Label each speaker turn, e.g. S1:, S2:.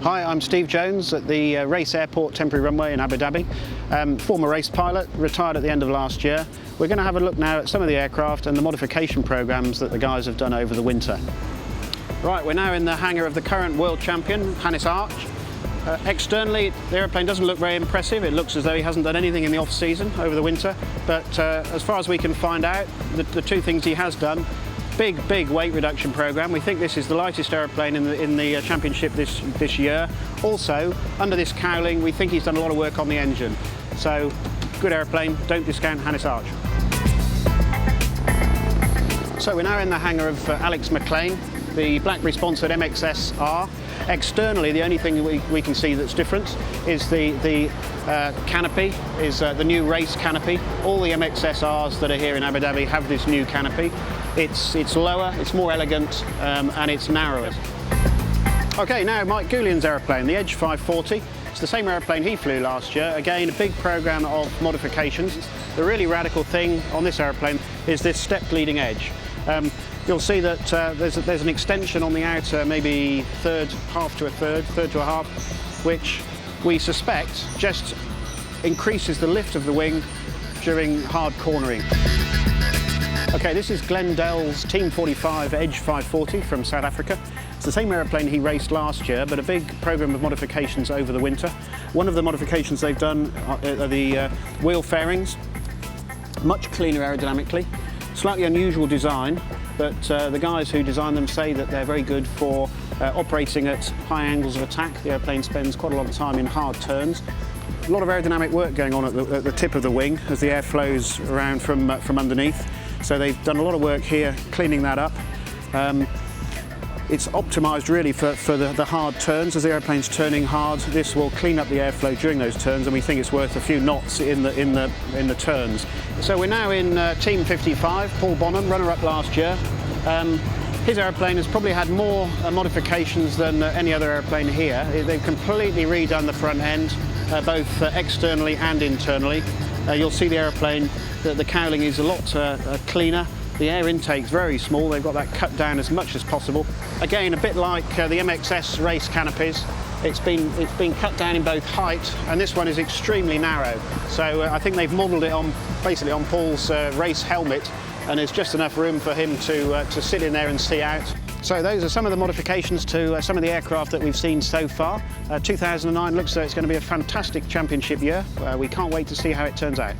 S1: Hi, I'm Steve Jones at the Race Airport Temporary Runway in Abu Dhabi. Former race pilot, retired at the end of last year. We're going to have a look now at some of the aircraft and the modification programs that the guys have done over the winter. Right, we're now in the hangar of the current world champion, Hannes Arch. Externally, the aeroplane doesn't look very impressive. It looks as though he hasn't done anything in the off-season over the winter. But as far as we can find out, the two things he has done: big weight reduction program. We think this is the lightest aeroplane in the championship this year. Also, under this cowling, we think he's done a lot of work on the engine. So, good aeroplane. Don't discount Hannes Arch. So we're now in the hangar of Alex McLean, the Blackberry-sponsored MXS-R. Externally, the only thing we can see that's different is the canopy, is the new race canopy. All the MXS-Rs that are here in Abu Dhabi have this new canopy. It's lower, it's more elegant, and it's narrower. Okay, now Mike Goulian's aeroplane, the Edge 540. It's the same aeroplane he flew last year. Again, a big program of modifications. The really radical thing on this aeroplane is this stepped leading edge. You'll see that there's an extension on the outer, maybe half to a half, which we suspect just increases the lift of the wing during hard cornering. Okay, this is Glen Dell's Team 45 Edge 540 from South Africa. It's the same aeroplane he raced last year, but a big program of modifications over the winter. One of the modifications they've done are the wheel fairings, much cleaner aerodynamically. Slightly unusual design, but the guys who designed them say that they're very good for operating at high angles of attack. The airplane spends quite a lot of time in hard turns. A lot of aerodynamic work going on at the tip of the wing as the air flows around from underneath. So they've done a lot of work here cleaning that up. It's optimised really for the hard turns. As the airplane's turning hard, this will clean up the airflow during those turns, and we think it's worth a few knots in the turns. So we're now in Team 55, Paul Bonhomme, runner-up last year. His airplane has probably had more modifications than any other airplane here. They've completely redone the front end, both externally and internally. You'll see the airplane, the cowling is a lot cleaner. The air intake's very small. They've got that cut down as much as possible. Again, a bit like the MXS race canopies, it's been cut down in both height, and this one is extremely narrow. So I think they've modelled it basically on Paul's race helmet, and there's just enough room for him to sit in there and see out. So those are some of the modifications to some of the aircraft that we've seen so far. 2009 looks like it's going to be a fantastic championship year. We can't wait to see how it turns out.